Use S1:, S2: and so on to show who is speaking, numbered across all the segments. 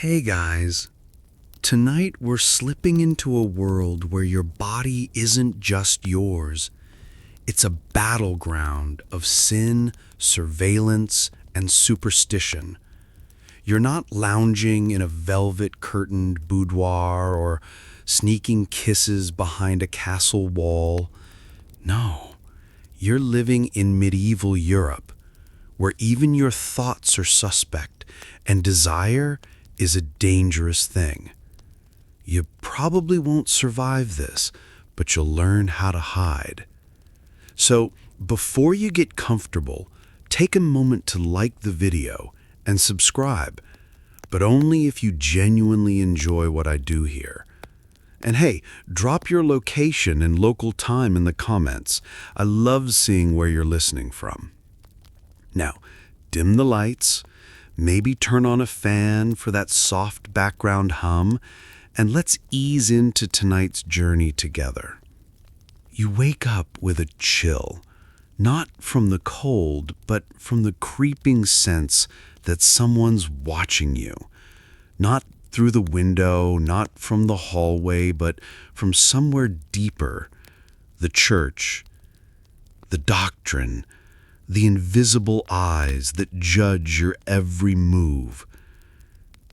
S1: Hey guys, tonight we're slipping into a world where your body isn't just yours. It's a battleground of sin, surveillance, and superstition. You're not lounging in a velvet-curtained boudoir or sneaking kisses behind a castle wall. No, you're living in medieval Europe, where even your thoughts are suspect and desire is a dangerous thing. You probably won't survive this, but you'll learn how to hide. So, before you get comfortable, take a moment to like the video and subscribe, but only if you genuinely enjoy what I do here. And hey, drop your location and local time in the comments. I love seeing where you're listening from. Now, dim the lights, maybe turn on a fan for that soft background hum, and let's ease into tonight's journey together. You wake up with a chill, not from the cold, but from the creeping sense that someone's watching you. Not through the window, not from the hallway, but from somewhere deeper. The church, the doctrine, the invisible eyes that judge your every move.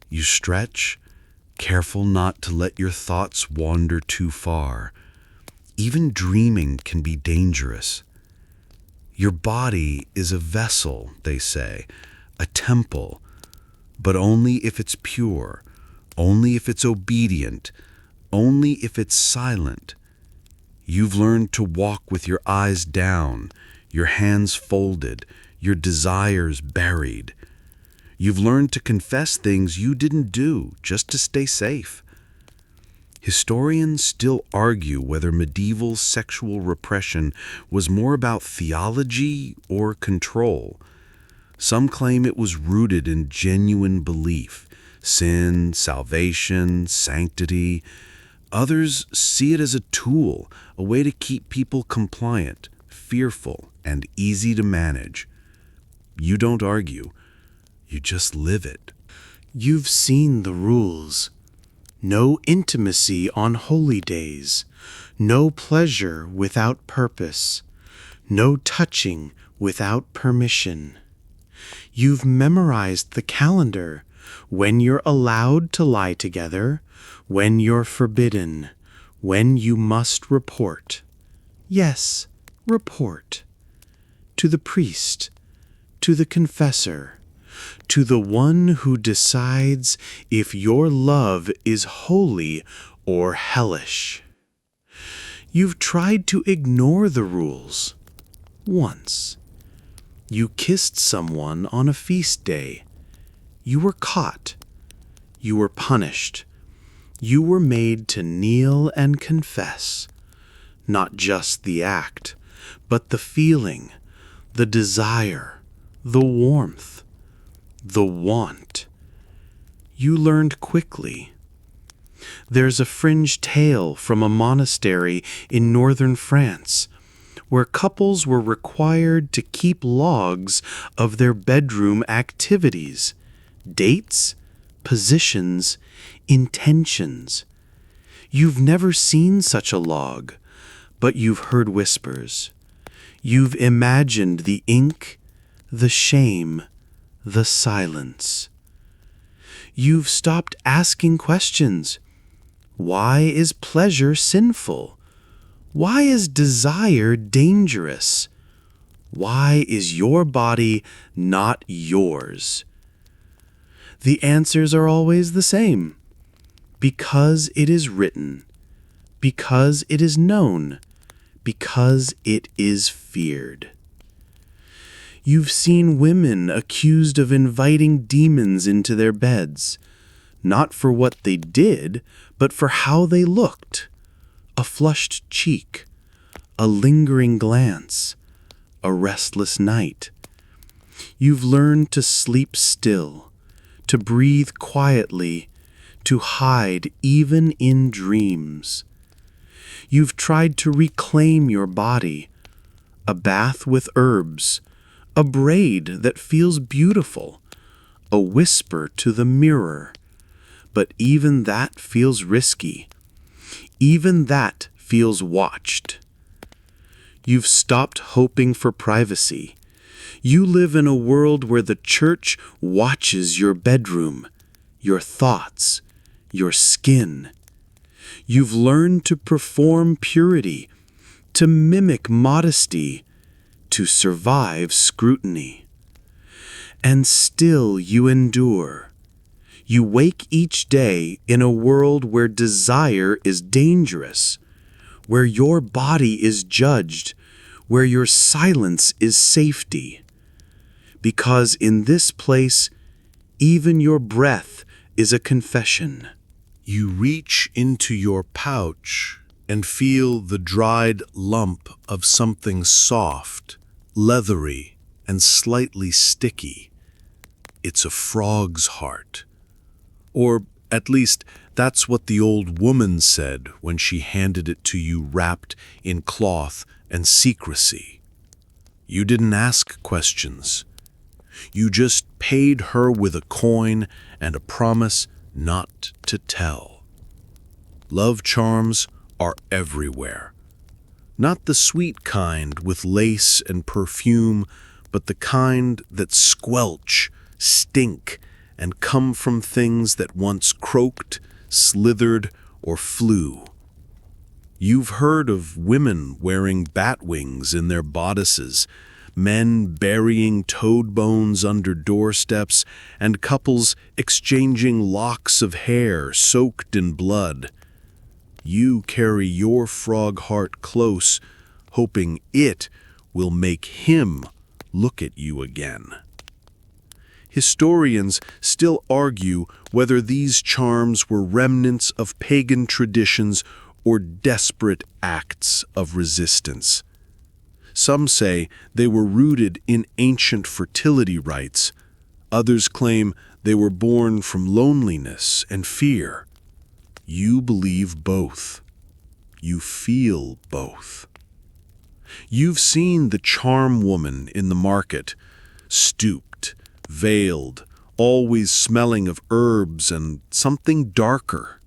S1: You stretch, careful not to let your thoughts wander too far. Even dreaming can be dangerous. Your body is a vessel, they say, a temple, but only if it's pure, only if it's obedient, only if it's silent. You've learned to walk with your eyes down, your hands folded, your desires buried. You've learned to confess things you didn't do just to stay safe. Historians still argue whether medieval sexual repression was more about theology or control. Some claim it was rooted in genuine belief, sin, salvation, sanctity. Others see it as a tool, a way to keep people compliant, fearful, and easy to manage. You don't argue, you just live it.
S2: You've seen the rules. No intimacy on holy days, no pleasure without purpose, no touching without permission. You've memorized the calendar, when you're allowed to lie together, when you're forbidden, when you must report. Yes, report. To the priest, to the confessor, to the one who decides if your love is holy or hellish. You've tried to ignore the rules. Once. You kissed someone on a feast day. You were caught. You were punished. You were made to kneel and confess. Not just the act, but the feeling, the desire, the warmth, the want. You learned quickly. There's a fringe tale from a monastery in northern France where couples were required to keep logs of their bedroom activities, dates, positions, intentions. You've never seen such a log, but you've heard whispers. You've imagined the ink, the shame, the silence. You've stopped asking questions. Why is pleasure sinful? Why is desire dangerous? Why is your body not yours? The answers are always the same. Because it is written, because it is known, because it is feared. You've seen women accused of inviting demons into their beds, not for what they did, but for how they looked. A flushed cheek, a lingering glance, a restless night. You've learned to sleep still, to breathe quietly, to hide even in dreams. You've tried to reclaim your body, a bath with herbs, a braid that feels beautiful, a whisper to the mirror, But even that feels risky. Even that feels watched. You've stopped hoping for privacy. You live in a world where the church watches your bedroom, your thoughts, your skin. You've learned to perform purity, to mimic modesty, to survive scrutiny. And still you endure. You wake each day in a world where desire is dangerous, where your body is judged, where your silence is safety. Because in this place, even your breath is a confession.
S1: You reach into your pouch and feel the dried lump of something soft, leathery, and slightly sticky. It's a frog's heart. Or at least that's what the old woman said when she handed it to you wrapped in cloth and secrecy. You didn't ask questions. You just paid her with a coin and a promise not to tell. Love charms are everywhere. Not the sweet kind with lace and perfume, but the kind that squelch, stink, and come from things that once croaked, slithered, or flew. You've heard of women wearing bat wings in their bodices, men burying toad bones under doorsteps, and couples exchanging locks of hair soaked in blood. You carry your frog heart close, hoping it will make him look at you again. Historians still argue whether these charms were remnants of pagan traditions or desperate acts of resistance. Some say they were rooted in ancient fertility rites. Others claim they were born from loneliness and fear. You believe both. You feel both. You've seen the charm woman in the market, stooped, veiled, always smelling of herbs and something darker.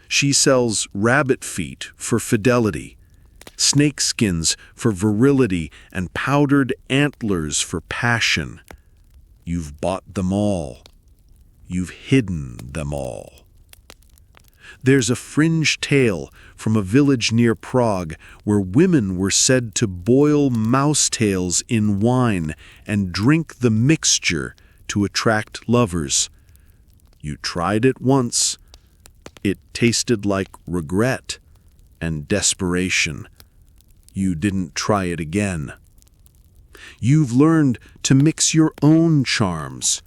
S1: She sells rabbit feet for fidelity, snakeskins for virility, and powdered antlers for passion. You've bought them all. You've hidden them all. There's a fringe tale from a village near Prague where women were said to boil mouse tails in wine and drink the mixture to attract lovers. You tried it once. It tasted like regret and desperation. You didn't try it again. You've learned to mix your own charms.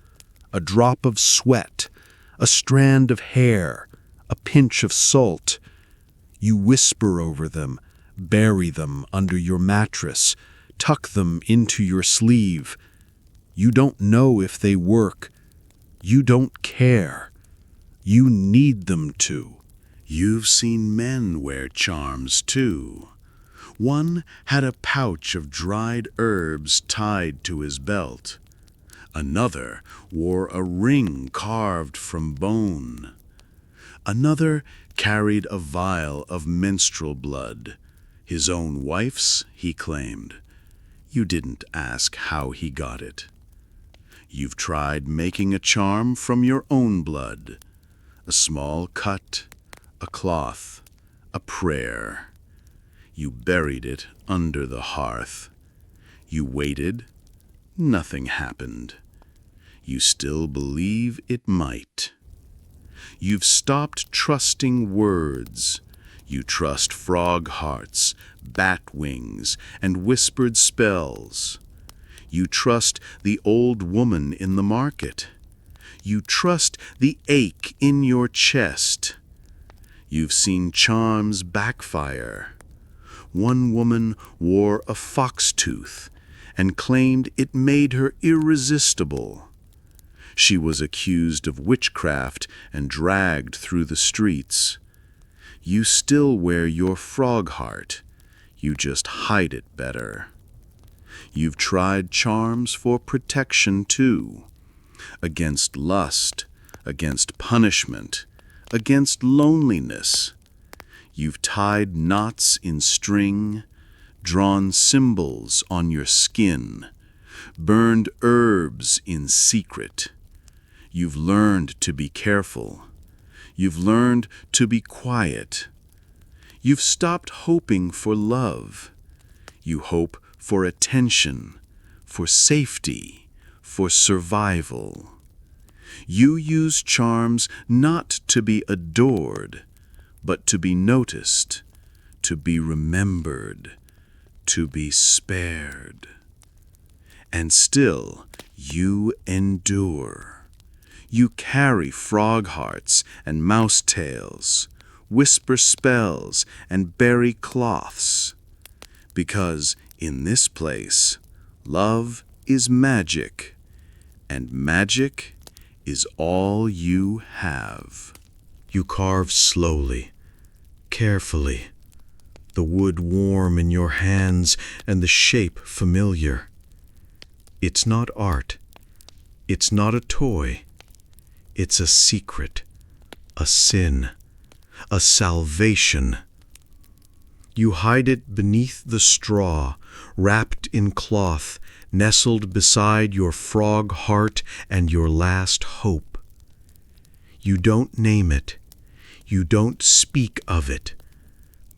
S1: A drop of sweat, a strand of hair, a pinch of salt. You whisper over them, bury them under your mattress, tuck them into your sleeve. You don't know if they work. You don't care. You need them to. You've seen men wear charms too. One had a pouch of dried herbs tied to his belt. Another wore a ring carved from bone. Another carried a vial of menstrual blood. His own wife's, he claimed. You didn't ask how he got it. You've tried making a charm from your own blood. A small cut, a cloth, a prayer. You buried it under the hearth. You waited. Nothing happened. You still believe it might. You've stopped trusting words. You trust frog hearts, bat wings, and whispered spells. You trust the old woman in the market. You trust the ache in your chest. You've seen charms backfire. One woman wore a fox tooth and claimed it made her irresistible. She was accused of witchcraft and dragged through the streets. You still wear your frog heart. You just hide it better. You've tried charms for protection too. Against lust, against punishment, against loneliness. You've tied knots in string, drawn symbols on your skin, burned herbs in secret. You've learned to be careful. You've learned to be quiet. You've stopped hoping for love. You hope for attention, for safety, for survival. You use charms not to be adored, but to be noticed, to be remembered, to be spared. And still, you endure. You carry frog hearts and mouse tails, whisper spells and bury cloths. Because in this place, love is magic, and magic is all you have.
S2: You carve slowly, carefully, the wood warm in your hands and the shape familiar. It's not art. It's not a toy. It's a secret, a sin, a salvation. You hide it beneath the straw, wrapped in cloth, nestled beside your frog heart and your last hope. You don't name it. You don't speak of it.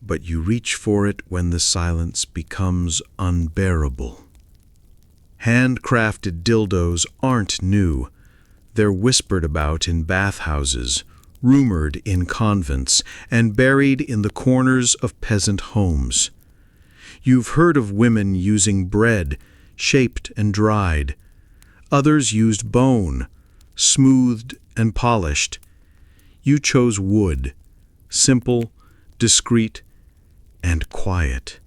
S2: But you reach for it when the silence becomes unbearable. Handcrafted dildos aren't new. They're whispered about in bathhouses, rumored in convents, and buried in the corners of peasant homes. You've heard of women using bread, shaped and dried. Others used bone, smoothed and polished. You chose wood, simple, discreet, and quiet.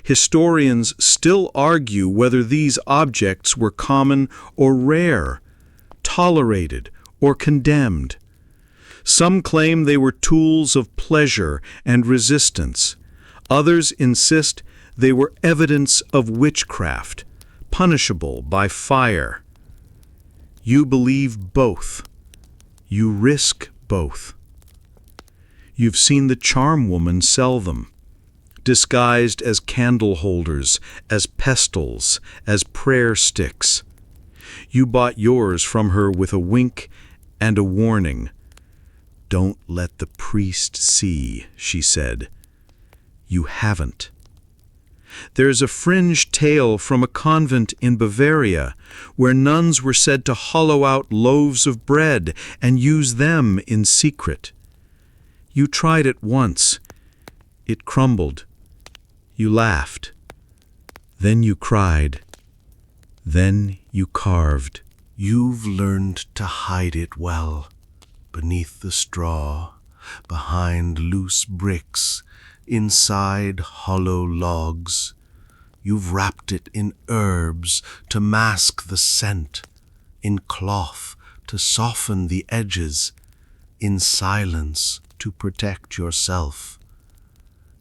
S2: Historians still argue whether these objects were common or rare, tolerated or condemned. Some claim they were tools of pleasure and resistance. Others insist they were evidence of witchcraft, punishable by fire. You believe both. You risk both. You've seen the charm woman sell them, disguised as candle holders, as pestles, as prayer sticks. You bought yours from her with a wink and a warning. "Don't let the priest see," she said. You haven't. There's a fringe tale from a convent in Bavaria where nuns were said to hollow out loaves of bread and use them in secret. You tried it once. It crumbled. You laughed. Then you cried. Then you carved.
S1: You've learned to hide it well, beneath the straw, behind loose bricks, inside hollow logs. You've wrapped it in herbs to mask the scent, in cloth to soften the edges, in silence to protect yourself.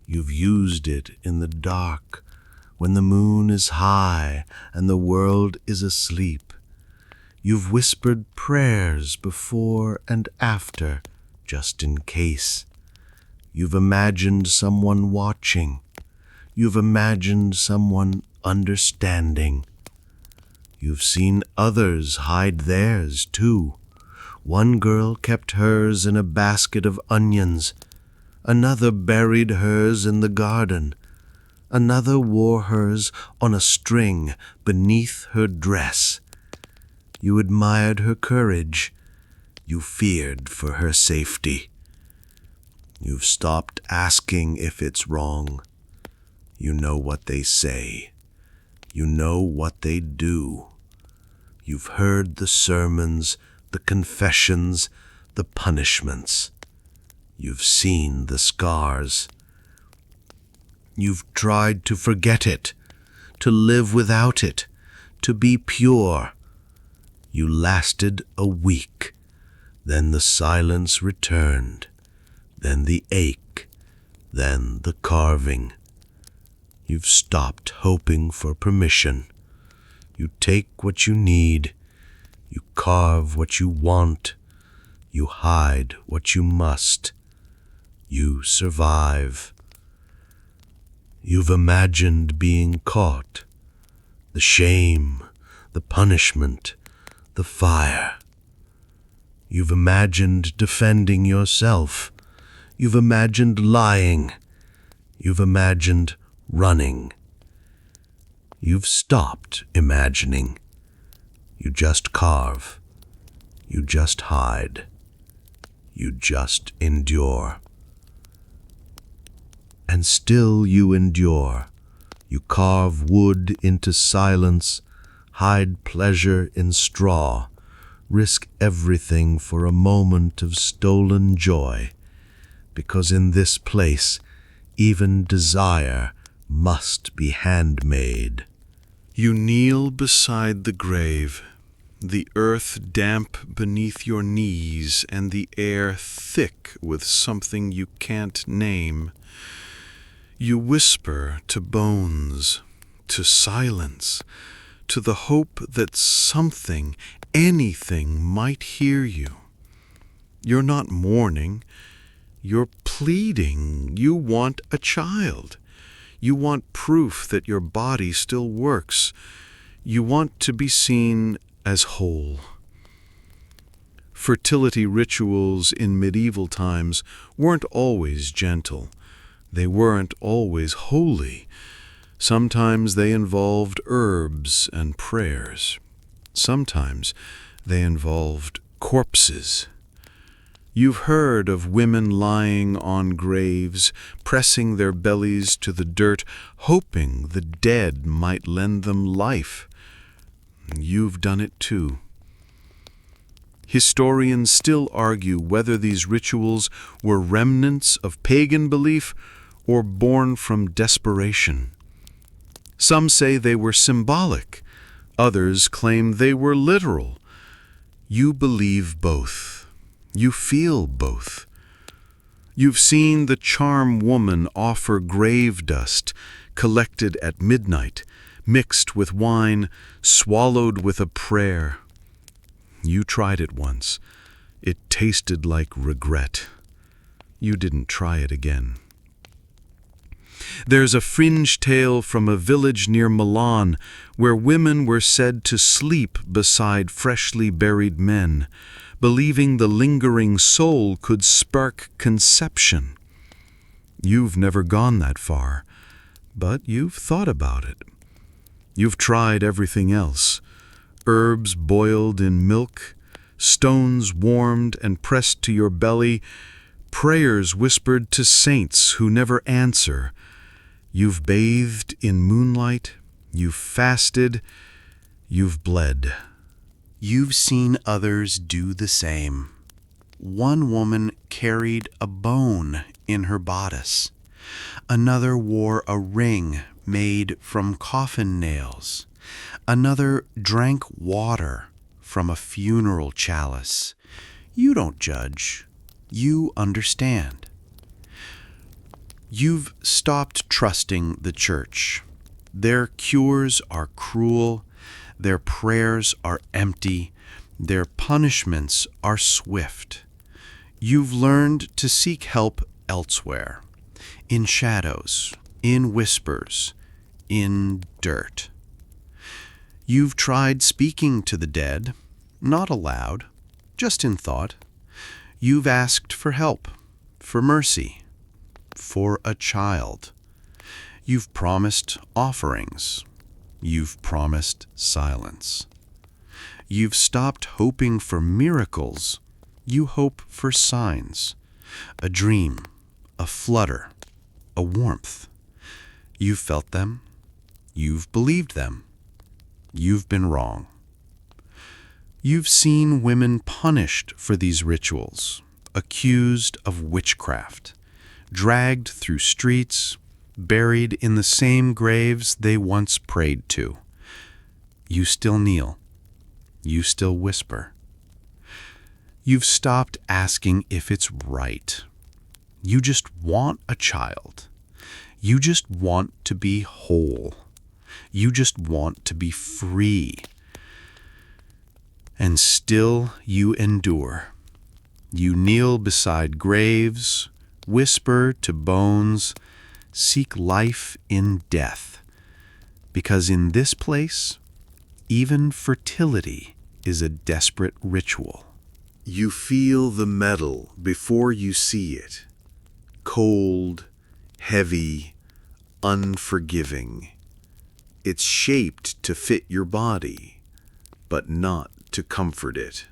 S1: You've used it in the dark, when the moon is high and the world is asleep. You've whispered prayers before and after, just in case. You've imagined someone watching. You've imagined someone understanding. You've seen others hide theirs, too. One girl kept hers in a basket of onions. Another buried hers in the garden. Another wore hers on a string beneath her dress. You admired her courage. You feared for her safety. You've stopped asking if it's wrong. You know what they say. You know what they do. You've heard the sermons, the confessions, the punishments. You've seen the scars. You've tried to forget it, to live without it, to be pure. You lasted a week. Then the silence returned. Then the ache. Then the carving. You've stopped hoping for permission. You take what you need. You carve what you want. You hide what you must. You survive. You've imagined being caught. The shame, the punishment, the fire. You've imagined defending yourself. You've imagined lying. You've imagined running. You've stopped imagining. You just carve. You just hide. You just endure. And still you endure. You carve wood into silence, hide pleasure in straw, risk everything for a moment of stolen joy, because in this place even desire must be handmade. You kneel beside the grave, the earth damp beneath your knees and the air thick with something you can't name. You whisper to bones, to silence, to the hope that something, anything might hear you. You're not mourning, you're pleading. You want a child. You want proof that your body still works. You want to be seen as whole. Fertility rituals in medieval times weren't always gentle. They weren't always holy. Sometimes they involved herbs and prayers. Sometimes they involved corpses. You've heard of women lying on graves, pressing their bellies to the dirt, hoping the dead might lend them life. You've done it too. Historians still argue whether these rituals were remnants of pagan belief or born from desperation. Some say they were symbolic. Others claim they were literal. You believe both. You feel both. You've seen the charm woman offer grave dust, collected at midnight, mixed with wine, swallowed with a prayer. You tried it once. It tasted like regret. You didn't try it again. There's a fringe tale from a village near Milan where women were said to sleep beside freshly buried men, believing the lingering soul could spark conception. You've never gone that far, but you've thought about it. You've tried everything else. Herbs boiled in milk, stones warmed and pressed to your belly, prayers whispered to saints who never answer. You've bathed in moonlight, you've fasted, you've bled. You've seen others do the same. One woman carried a bone in her bodice. Another wore a ring made from coffin nails. Another drank water from a funeral chalice. You don't judge. You understand. You've stopped trusting the church. Their cures are cruel. Their prayers are empty. Their punishments are swift. You've learned to seek help elsewhere, in shadows, in whispers, in dirt. You've tried speaking to the dead, not aloud, just in thought. You've asked for help, for mercy, for a child. You've promised offerings. You've promised silence. You've stopped hoping for miracles. You hope for signs, a dream, a flutter, a warmth. You've felt them. You've believed them. You've been wrong. You've seen women punished for these rituals, accused of witchcraft, dragged through streets, buried in the same graves they once prayed to. You still kneel. You still whisper. You've stopped asking if it's right. You just want a child. You just want to be whole. You just want to be free. And still you endure. You kneel beside graves, whisper to bones, seek life in death. Because in this place, even fertility is a desperate ritual. You feel the metal before you see it. Cold, heavy, unforgiving. It's shaped to fit your body, but not to comfort it.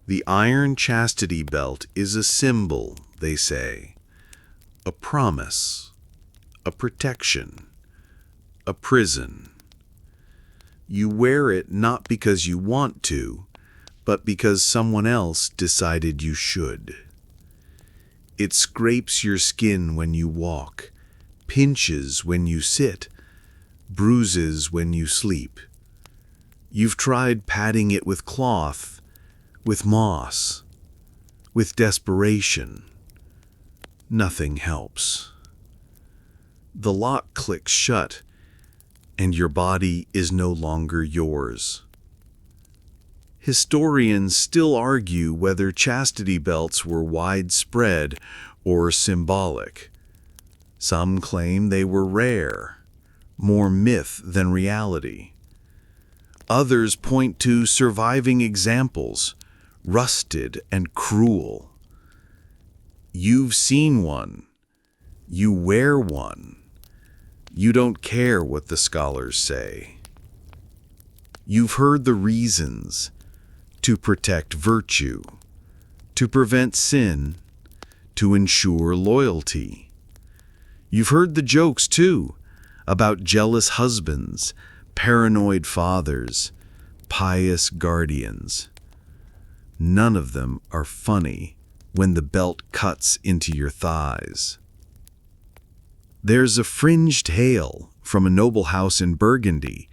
S1: The iron chastity belt is a symbol, they say, a promise, a protection, a prison. You wear it not because you want to, but because someone else decided you should. It scrapes your skin when you walk, pinches when you sit, bruises when you sleep. You've tried padding it with cloth, with moss, with desperation. Nothing helps. The lock clicks shut, and your body is no longer yours. Historians still argue whether chastity belts were widespread or symbolic. Some claim they were rare, more myth than reality. Others point to surviving examples, rusted and cruel. You've seen one. You wear one. You don't care what the scholars say. You've heard the reasons: to protect virtue, to prevent sin, to ensure loyalty. You've heard the jokes, too, about jealous husbands, paranoid fathers, pious guardians. None of them are funny when the belt cuts into your thighs. There's a fringe tale from a noble house in Burgundy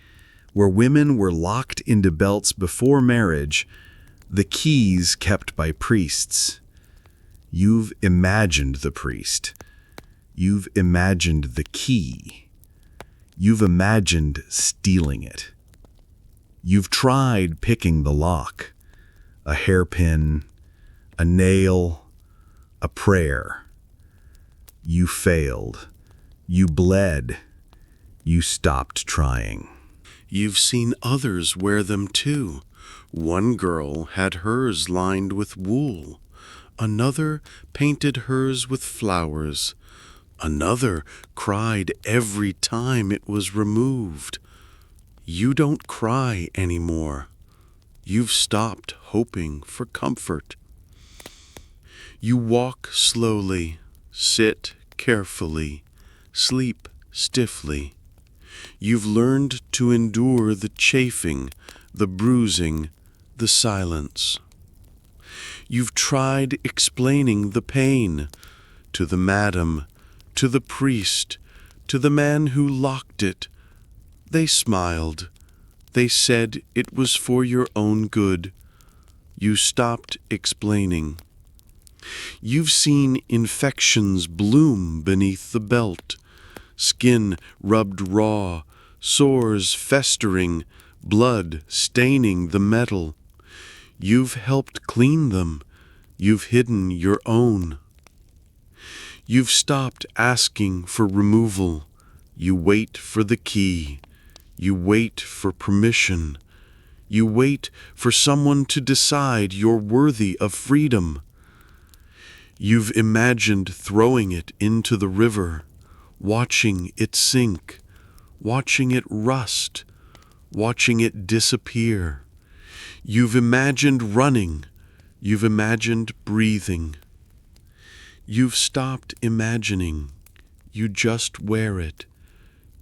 S1: where women were locked into belts before marriage, the keys kept by priests. You've imagined the priest. You've imagined the key. You've imagined stealing it. You've tried picking the lock, a hairpin, a nail, a prayer. You failed. You bled. You stopped trying. You've seen others wear them too. One girl had hers lined with wool. Another painted hers with flowers. Another cried every time it was removed. You don't cry anymore. You've stopped hoping for comfort. You walk slowly, sit carefully, sleep stiffly. You've learned to endure the chafing, the bruising, the silence. You've tried explaining the pain to the madam, to the priest, to the man who locked it. They smiled. They said it was for your own good. You stopped explaining. You've seen infections bloom beneath the belt, skin rubbed raw, sores festering, blood staining the metal. You've helped clean them. You've hidden your own. You've stopped asking for removal. You wait for the key. You wait for permission. You wait for someone to decide you're worthy of freedom. You've imagined throwing it into the river, watching it sink, watching it rust, watching it disappear. You've imagined running. You've imagined breathing. You've stopped imagining. You just wear it.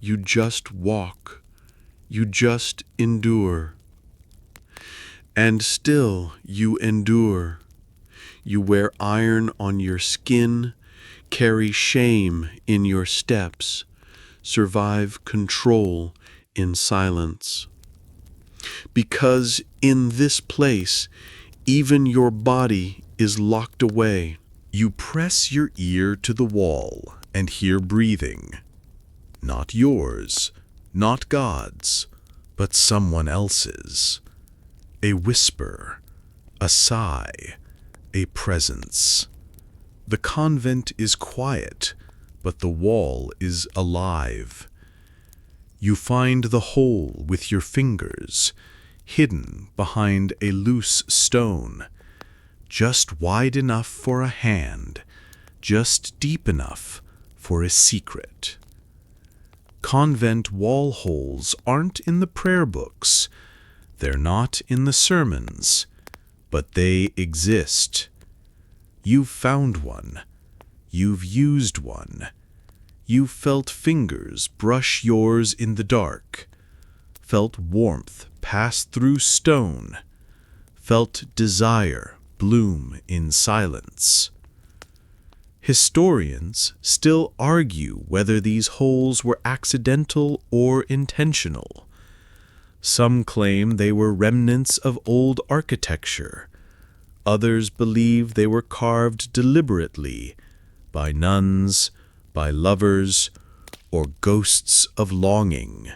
S1: You just walk. You just endure. And still you endure. You wear iron on your skin, carry shame in your steps, survive control in silence. Because in this place, even your body is locked away. You press your ear to the wall and hear breathing. Not yours, not God's, but someone else's. a whisper, a sigh, a presence. The convent is quiet, but the wall is alive. You find the hole with your fingers, hidden behind a loose stone, just wide enough for a hand, just deep enough for a secret. Convent wall holes aren't in the prayer books, they're not in the sermons, but they exist. You've found one. You've used one. You felt fingers brush yours in the dark, felt warmth pass through stone, felt desire bloom in silence. Historians still argue whether these holes were accidental or intentional. Some claim they were remnants of old architecture. Others believe they were carved deliberately by nuns, by lovers, or ghosts of longing.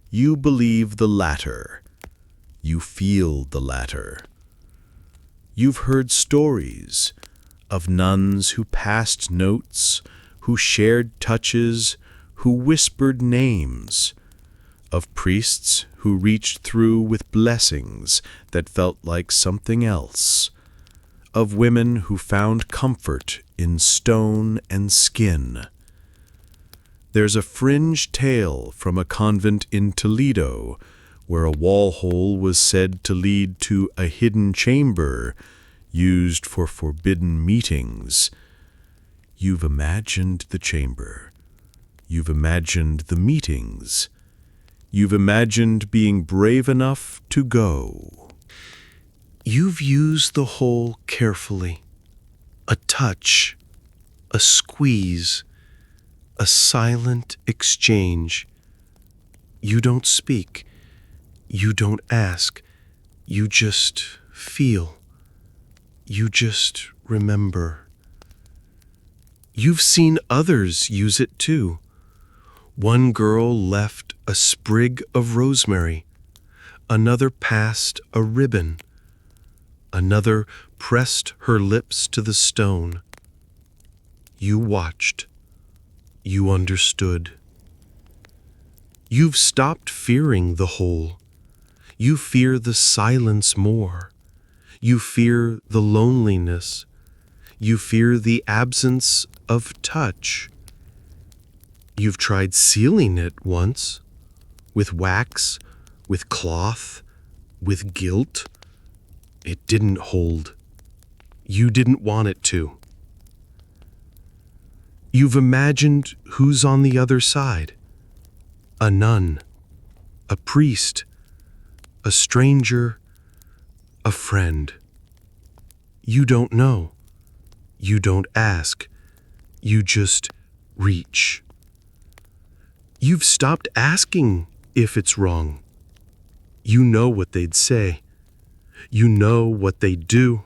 S1: You believe the latter. You feel the latter. You've heard stories of nuns who passed notes, who shared touches, who whispered names, of priests who reached through with blessings that felt like something else, of women who found comfort in stone and skin. There's a fringe tale from a convent in Toledo where a wall hole was said to lead to a hidden chamber used for forbidden meetings. You've imagined the chamber. You've imagined the meetings. You've imagined being brave enough to go.
S2: You've used the hole carefully. A touch, a squeeze, a silent exchange. You don't speak. You don't ask. You just feel. You just remember. You've seen others use it too. One girl left a sprig of rosemary. Another passed a ribbon. Another pressed her lips to the stone. You watched. You understood. You've stopped fearing the hole. You fear the silence more. You fear the loneliness. You fear the absence of touch. You've tried sealing it once, with wax, with cloth, with guilt. It didn't hold. You didn't want it to. You've imagined who's on the other side. A nun, a priest, a stranger, a friend. You don't know. You don't ask. You just reach. You've stopped asking if it's wrong. You know what they'd say. You know what they'd do.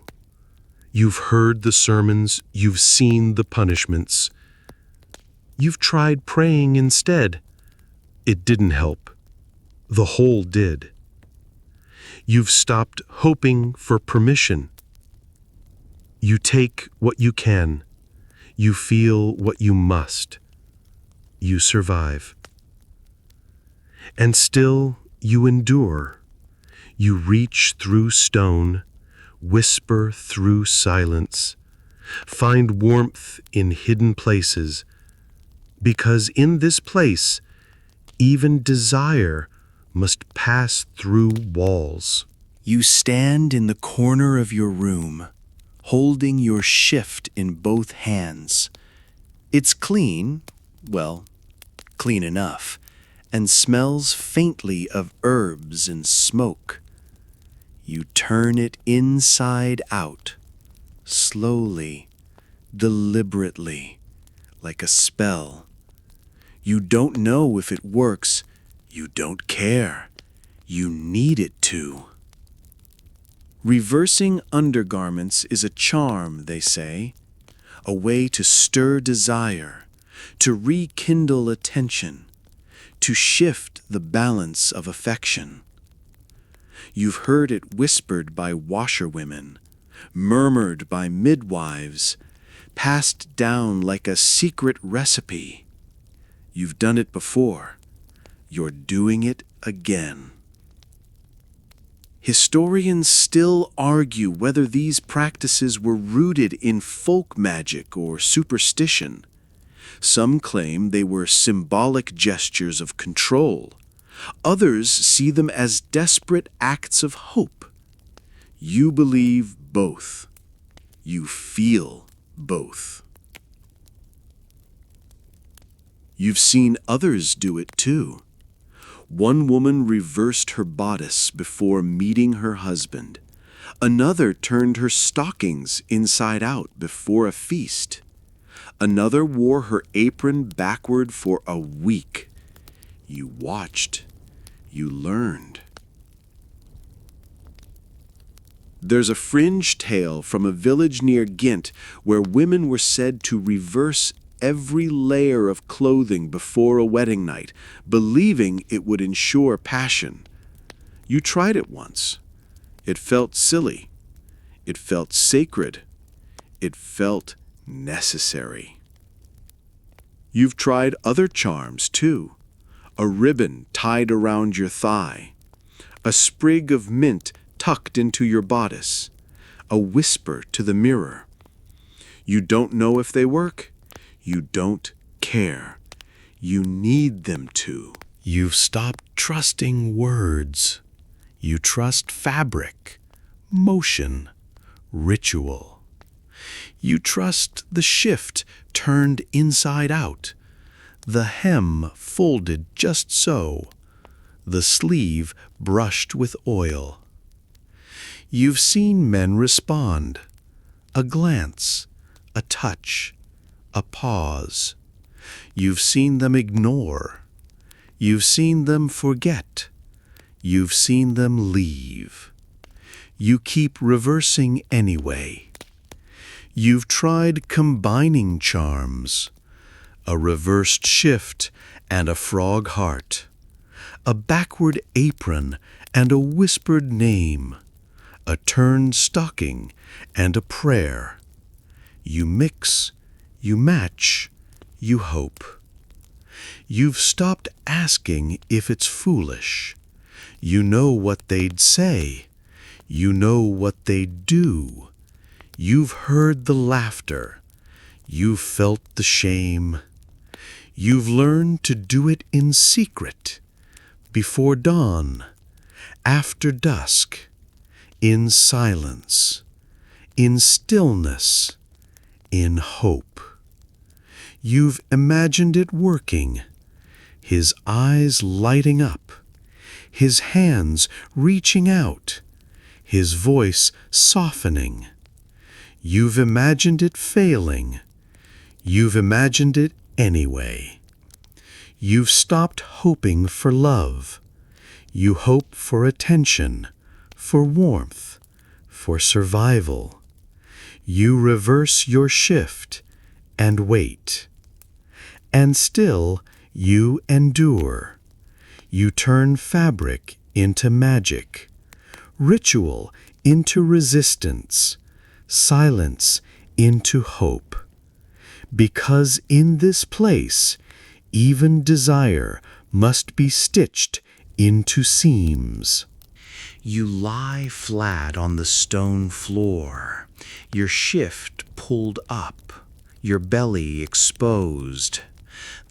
S2: You've heard the sermons. You've seen the punishments. You've tried praying instead. It didn't help. The hole did. You've stopped hoping for permission. You take what you can. You feel what you must. You survive. And still you endure. You reach through stone, whisper through silence, find warmth in hidden places, because in this place, even desire must pass through walls.
S1: You stand in the corner of your room, holding your shift in both hands. It's clean, well, clean enough, and smells faintly of herbs and smoke. You turn it inside out, slowly, deliberately, like a spell. You don't know if it works. You don't care. You need it to. Reversing undergarments is a charm, they say, a way to stir desire, to rekindle attention, to shift the balance of affection.
S2: You've heard it whispered by washerwomen, murmured by midwives, passed down like a secret recipe. You've done it before. You're doing it again. Historians still argue whether these practices were rooted in folk magic or superstition. Some claim they were symbolic gestures of control. Others see them as desperate acts of hope. You believe both. You feel both. You've seen others do it too. One woman reversed her bodice before meeting her husband. Another turned her stockings inside out before a feast. Another wore her apron backward for a week. You watched. You learned. There's a fringe tale from a village near Ghent where women were said to reverse every layer of clothing before a wedding night, believing it would ensure passion. You tried it once. It felt silly. It felt sacred. It felt necessary. You've tried other charms too. A ribbon tied around your thigh. A sprig of mint tucked into your bodice. A whisper to the mirror. You don't know if they work. You don't care. You need them to.
S1: You've stopped trusting words. You trust fabric, motion, ritual. You trust the shift turned inside out, the hem folded just so, the sleeve brushed with oil. You've seen men respond, a glance, a touch, a pause. You've seen them ignore. You've seen them forget. You've seen them leave. You keep reversing anyway. You've tried combining charms, a reversed shift and a frog heart, a backward apron and a whispered name, a turned stocking and a prayer. You mix, you match, you hope. You've stopped asking if it's foolish. You know what they'd say. You know what they'd do. You've heard the laughter. You've felt the shame. You've learned to do it in secret, before dawn, after dusk, in silence, in stillness, in hope. You've imagined it working, his eyes lighting up, his hands reaching out, his voice softening. You've imagined it failing. You've imagined it anyway. You've stopped hoping for love. You hope for attention, for warmth, for survival. You reverse your shift and wait. And still you endure. You turn fabric into magic, ritual into resistance, silence into hope. Because in this place, even desire must be stitched into seams. You lie flat on the stone floor, your shift pulled up, your belly exposed.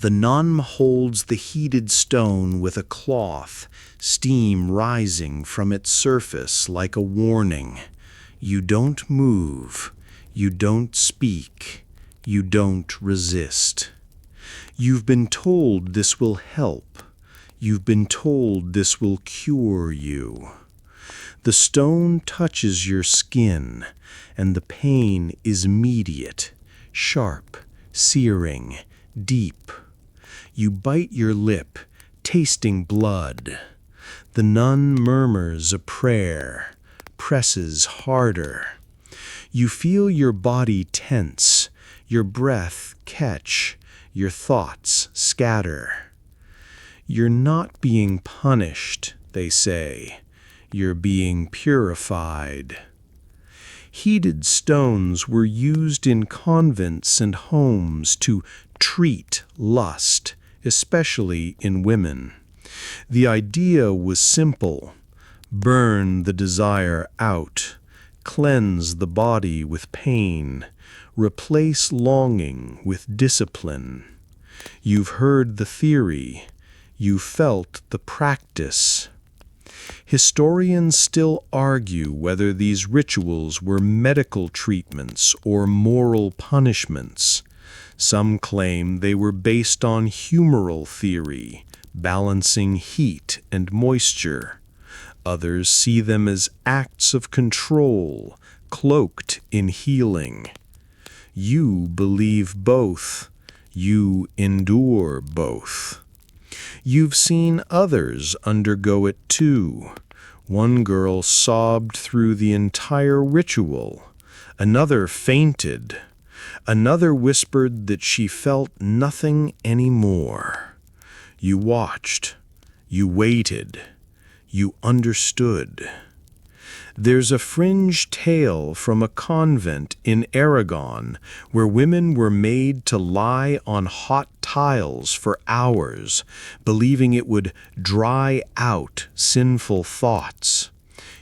S1: The nun holds the heated stone with a cloth, steam rising from its surface like a warning. You don't move. You don't speak. You don't resist. You've been told this will help. You've been told this will cure you. The stone touches your skin, and the pain is immediate, sharp, searing, deep. You bite your lip, tasting blood. The nun murmurs a prayer, presses harder. You feel your body tense, your breath catch, your thoughts scatter. You're not being punished, they say.
S2: you're being purified. Heated stones were used in convents and homes to treat lust, especially in women. The idea was simple: burn the desire out, cleanse the body with pain, replace longing with discipline. You've heard the theory, you felt the practice. Historians still argue whether these rituals were medical treatments or moral punishments. Some claim they were based on humoral theory, balancing heat and moisture. Others see them as acts of control, cloaked in healing. You believe both. You endure both. You've seen others undergo it too. One girl sobbed through the entire ritual. Another fainted. Another whispered that she felt nothing anymore. You watched. You waited. You understood. There's a fringe tale from a convent in Aragon where women were made to lie on hot tiles for hours, believing it would dry out sinful thoughts.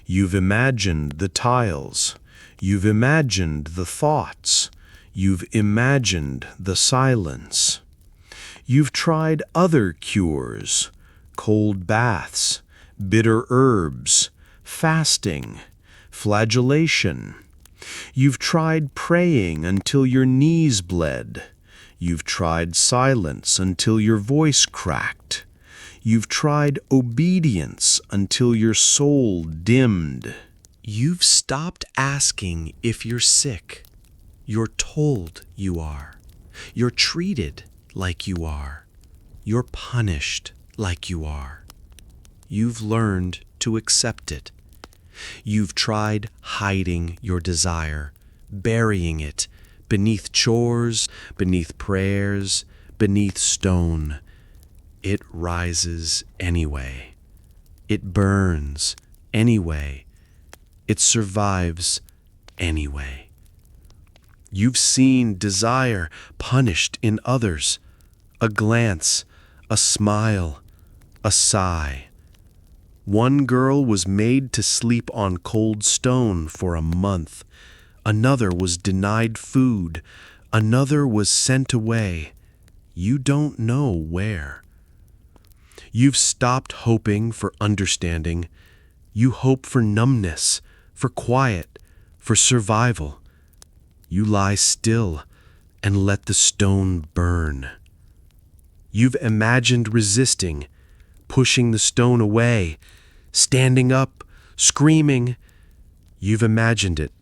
S2: You've imagined the tiles. You've imagined the thoughts. You've imagined the silence. You've tried other cures: cold baths, bitter herbs, fasting, flagellation. You've tried praying until your knees bled. You've tried silence until your voice cracked. You've tried obedience until your soul dimmed. You've stopped asking if you're sick. You're told you are. You're treated like you are. You're punished like you are. You've learned to accept it. You've tried hiding your desire, burying it beneath chores, beneath prayers, beneath stone. It rises anyway. It burns anyway. It survives anyway. You've seen desire punished in others: a glance, a smile, a sigh. One girl was made to sleep on cold stone for a month. Another was denied food. Another was sent away. You don't know where. You've stopped hoping for understanding. You hope for numbness, for quiet, for survival. You lie still and let the stone burn. You've imagined resisting, pushing the stone away, standing up, screaming. You've imagined it.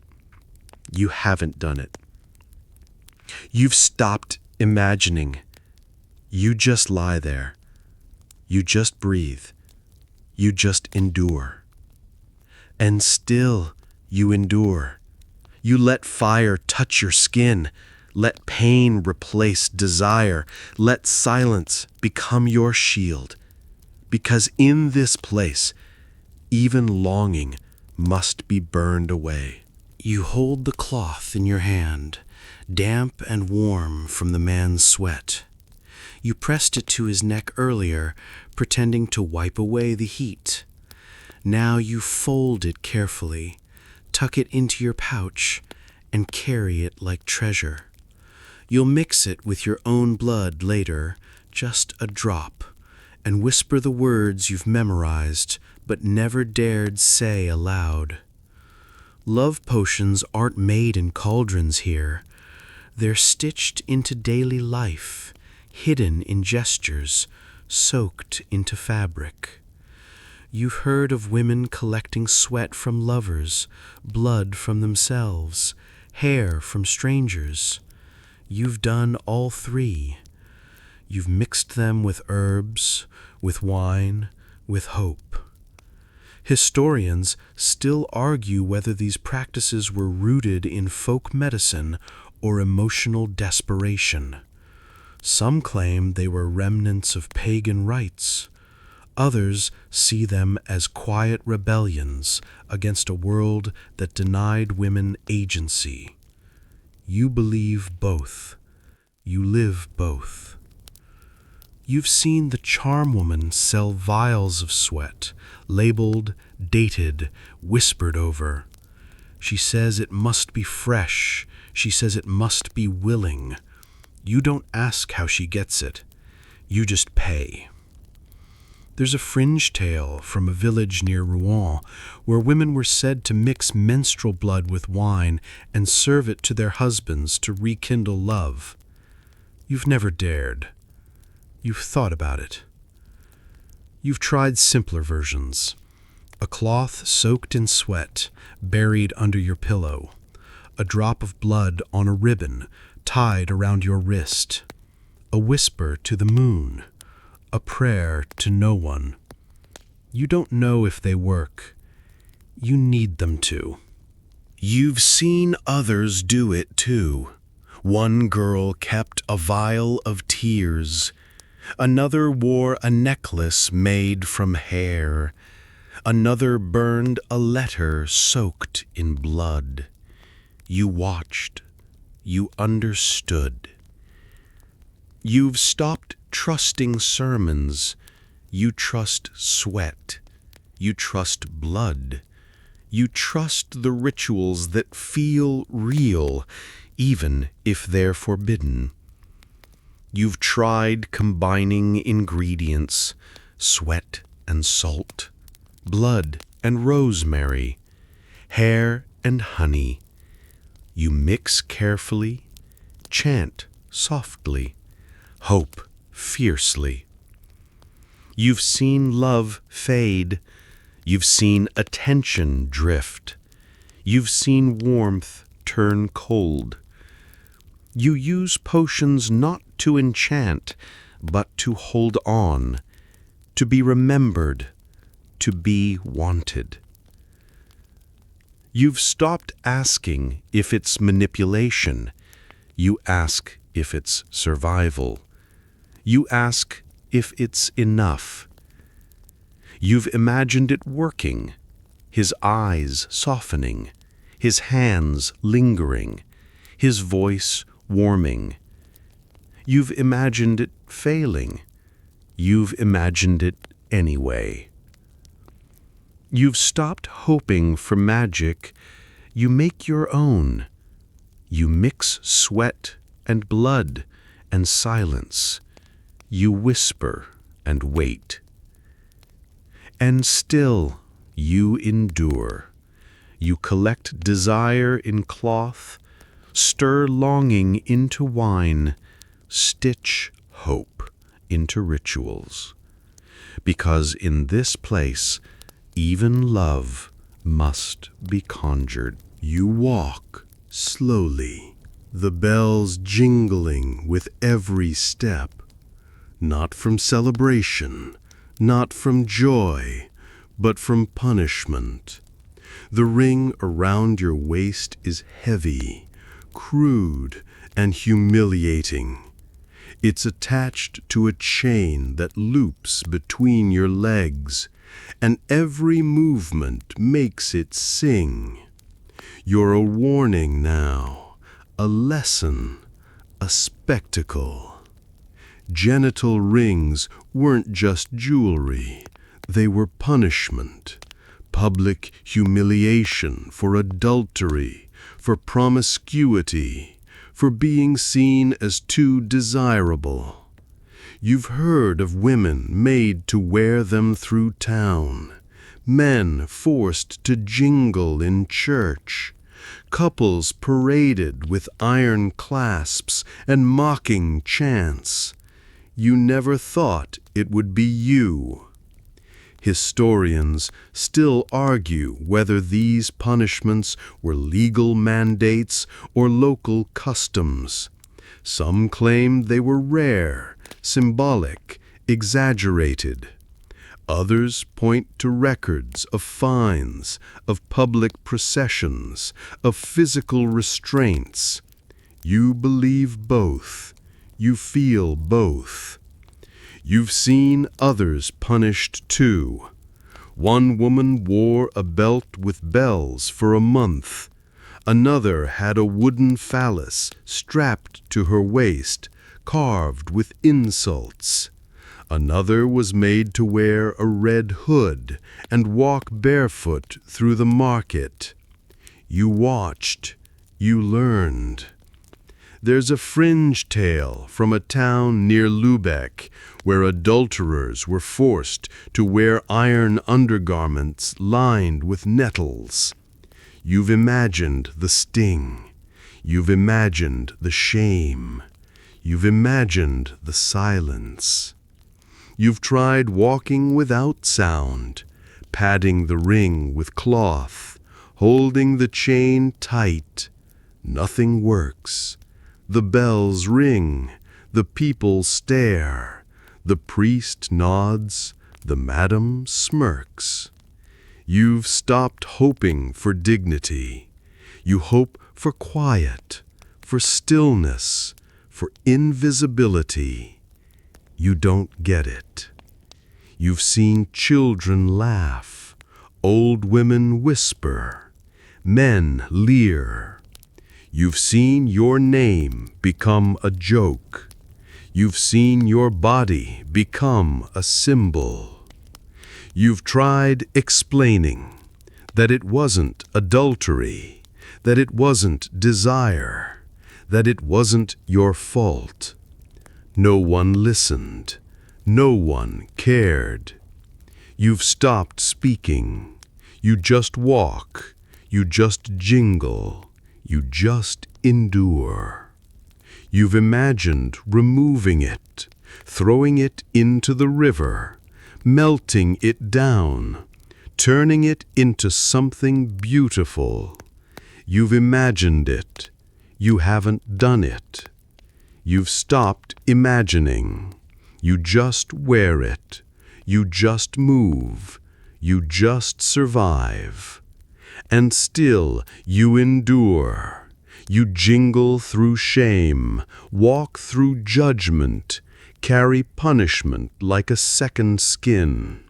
S2: You haven't done it. You've stopped imagining. You just lie there. You just breathe. You just endure. And still you endure. You let fire touch your skin. Let pain replace desire. Let silence become your shield. Because in this place, even longing must be burned away. You hold the cloth in your hand, damp and warm from the man's sweat. You pressed it to his neck earlier, pretending to wipe away the heat. Now you fold it carefully, tuck it into your pouch, and carry it like treasure. You'll mix it with your own blood later, just a drop, and whisper the words you've memorized but never dared say aloud. Love potions aren't made in cauldrons here. They're stitched into daily life, hidden in gestures, soaked into fabric. You've heard of women collecting sweat from lovers, blood from themselves, hair from strangers. You've done all three. You've mixed them with herbs, with wine, with hope. Historians still argue whether these practices were rooted in folk medicine or emotional desperation. Some claim they were remnants of pagan rites.
S1: Others see them as quiet rebellions against a world that denied women agency. You believe both. You live both. You've seen the charm woman sell vials of sweat, labeled, dated, whispered over. She says it must be fresh. She says it must be willing. You don't ask how she gets it. You just pay. There's a fringe tale from a village near Rouen where women were said to mix menstrual blood with wine and serve it to their husbands to rekindle love. You've never dared. You've thought about it. You've tried simpler versions. A cloth soaked in sweat, buried under your pillow. A drop of blood on a ribbon tied around your wrist. A whisper to the moon. A prayer to no one. You don't know if they work. You need them to. You've seen others do it too. One girl kept a vial of tears. Another wore a necklace made from hair. Another burned a letter soaked in blood. You watched. You understood. You've stopped trusting sermons. You trust sweat. You trust blood. You trust the rituals that feel real, even if they're forbidden. You've tried combining ingredients, sweat and salt, blood and rosemary, hair and honey. You mix carefully, chant softly, hope fiercely. You've seen love fade. You've seen attention drift. You've seen warmth turn cold. You use potions not to enchant, but to hold on, to be remembered, to be wanted. You've stopped asking if it's manipulation. You ask if it's survival. You ask if it's enough. You've imagined it working, his eyes softening, his hands lingering, his voice warming. You've imagined it failing. You've imagined it anyway. You've stopped hoping for magic. You make your own. You mix sweat and blood and silence. You whisper and wait. And still you endure. You collect desire in cloth, stir longing into wine, stitch hope into rituals. Because in this place, even love must be conjured. You walk slowly, the bells jingling with every step. Not from celebration, not from joy, but from punishment. The ring around your waist is heavy, crude, and humiliating. It's attached to a chain that loops between your legs, and every movement makes it sing. You're a warning now, a lesson, a spectacle. Genital rings weren't just jewelry, they were punishment, public humiliation for adultery, for promiscuity, for being seen as too desirable. You've heard of women made to wear them through town, men forced to jingle in church, couples paraded with iron clasps and mocking chants. You never thought it would be you. Historians still argue whether these punishments were legal mandates or local customs. Some claim they were rare, symbolic, exaggerated. Others point to records of fines, of public processions, of physical restraints. You believe both. You feel both. You've seen others punished too. One woman wore a belt with bells for a month. Another had a wooden phallus strapped to her waist, carved with insults. Another was made to wear a red hood and walk barefoot through the market. You watched, you learned. There's a fringe tale from a town near Lübeck where adulterers were forced to wear iron undergarments lined with nettles. You've imagined the sting. You've imagined the shame. You've imagined the silence. You've tried walking without sound, padding the ring with cloth, holding the chain tight. Nothing works. The bells ring, the people stare, the priest nods, the madam smirks. You've stopped hoping for dignity. You hope for quiet, for stillness, for invisibility. You don't get it. You've seen children laugh, old women whisper, men leer. You've seen your name become a joke. You've seen your body become a symbol. You've tried explaining that it wasn't adultery, that it wasn't desire, that it wasn't your fault. No one listened. No one cared. You've stopped speaking. You just walk. You just jingle. You just endure. You've imagined removing it, throwing it into the river, melting it down, turning it into something beautiful. You've imagined it. You haven't done it. You've stopped imagining. You just wear it. You just move. You just survive. And still you endure. You jingle through shame, walk through judgment, carry punishment like a second skin.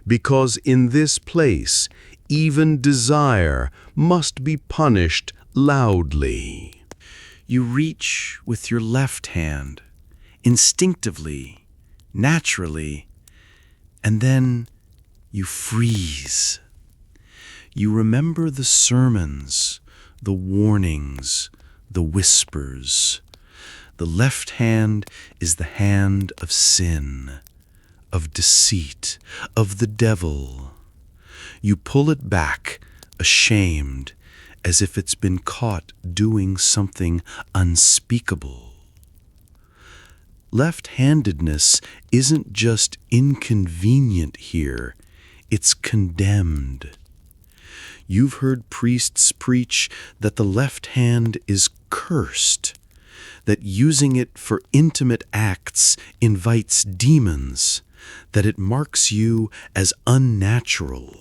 S1: Because in this place, even desire must be punished loudly. You reach with your left hand, instinctively, naturally, and then you freeze. You remember the sermons, the warnings, the whispers. The left hand is the hand of sin, of deceit, of the devil. You pull it back, ashamed, as if it's been caught doing something unspeakable. Left-handedness isn't just inconvenient here, it's condemned. You've heard priests preach that the left hand is cursed, that using it for intimate acts invites demons, that it marks you as unnatural.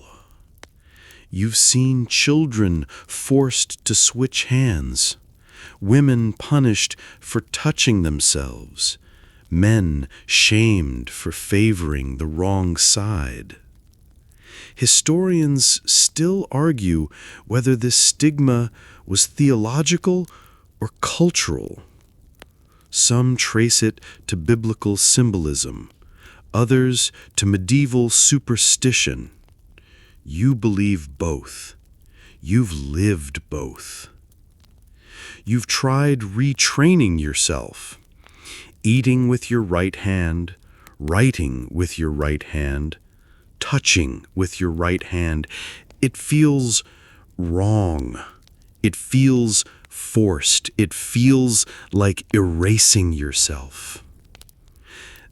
S1: You've seen children forced to switch hands, women punished for touching themselves, men shamed for favoring the wrong side. Historians still argue whether this stigma was theological or cultural. Some trace it to biblical symbolism, others to medieval superstition. You believe both. You've lived both. You've tried retraining yourself, eating with your right hand, writing with your right hand, touching with your right hand. It feels wrong. It feels forced. It feels like erasing yourself.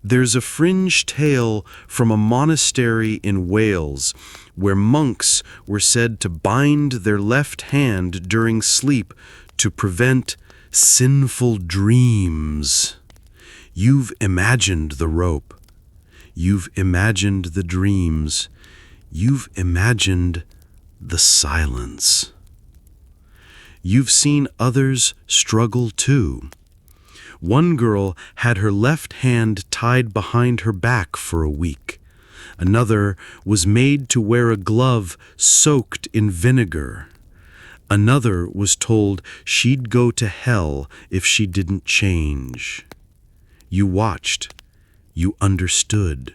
S1: There's a fringe tale from a monastery in Wales where monks were said to bind their left hand during sleep to prevent sinful dreams. You've imagined the rope. You've imagined the dreams. You've imagined the silence. You've seen others struggle too. One girl had her left hand tied behind her back for a week. Another was made to wear a glove soaked in vinegar. Another was told she'd go to hell if she didn't change. You watched. You understood.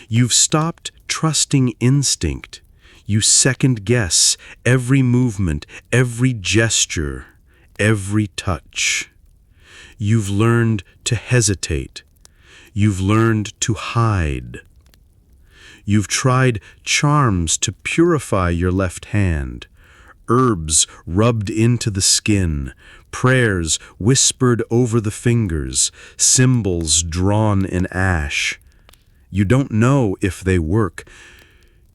S1: You've stopped trusting instinct. You second-guess every movement, every gesture, every touch. You've learned to hesitate. You've learned to hide. You've tried charms to purify your left hand, herbs rubbed into the skin, prayers whispered over the fingers, symbols drawn in ash. You don't know if they work.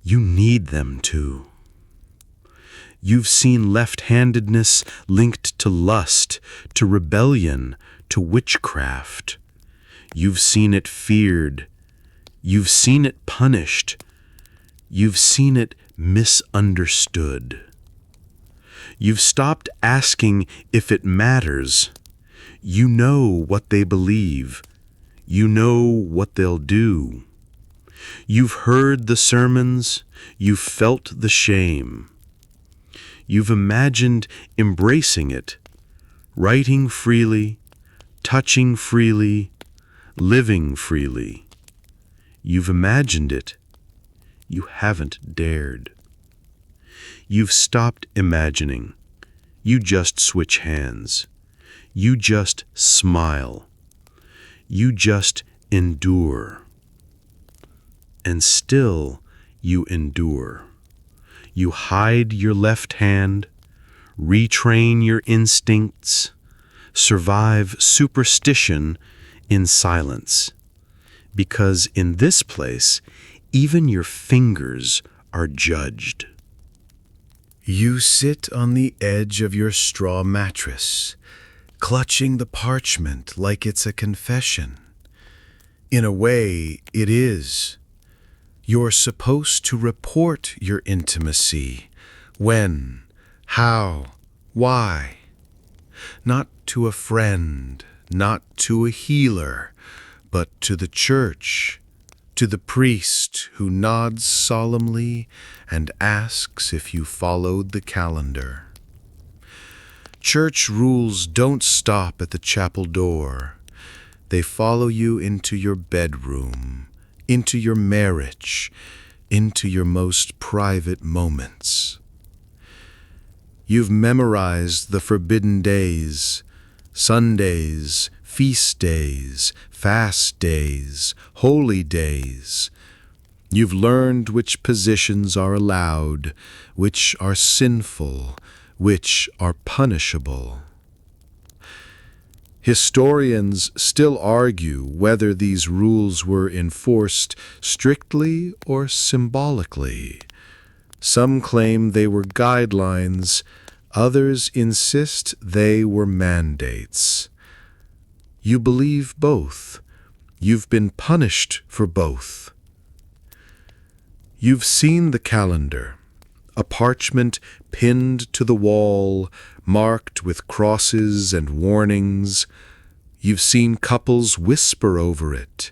S1: You need them to. You've seen left-handedness linked to lust, to rebellion, to witchcraft. You've seen it feared. You've seen it punished. You've seen it misunderstood. You've stopped asking if it matters. You know what they believe. You know what they'll do. You've heard the sermons. You've felt the shame. You've imagined embracing it, writing freely, touching freely, living freely. You've imagined it. You haven't dared. You've stopped imagining. You just switch hands. You just smile. You just endure. And still you endure. You hide your left hand, retrain your instincts, survive superstition in silence. Because in this place, even your fingers are judged.
S2: You sit on the edge of your straw mattress, clutching the parchment like it's a confession. In a way, it is. You're supposed to report your intimacy. When, how, why. Not to a friend, not to a healer, but to the church, to the priest who nods solemnly and asks if you followed the calendar. Church rules don't stop at the chapel door. They follow you into your bedroom, into your marriage, into your most private moments. You've memorized the forbidden days, Sundays, feast days, fast days, holy days. You've learned which positions are allowed, which are sinful, which are punishable. Historians still argue whether these rules were enforced strictly or symbolically. Some claim they were guidelines, others insist they were mandates. You believe both. You've been punished for both. You've seen the calendar, a parchment pinned to the wall, marked with crosses and warnings. You've seen couples whisper over it,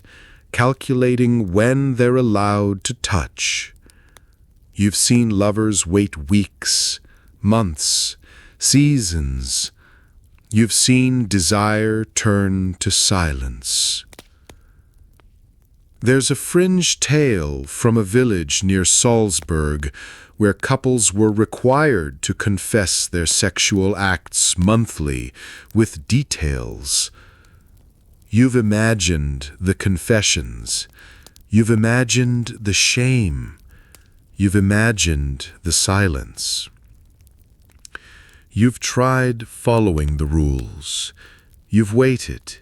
S2: calculating when they're allowed to touch. You've seen lovers wait weeks, months, seasons. You've seen desire turn to silence. There's a fringe tale from a village near Salzburg where couples were required to confess their sexual acts monthly with details. You've imagined the confessions. You've imagined the shame. You've imagined the silence. You've tried following the rules. You've waited.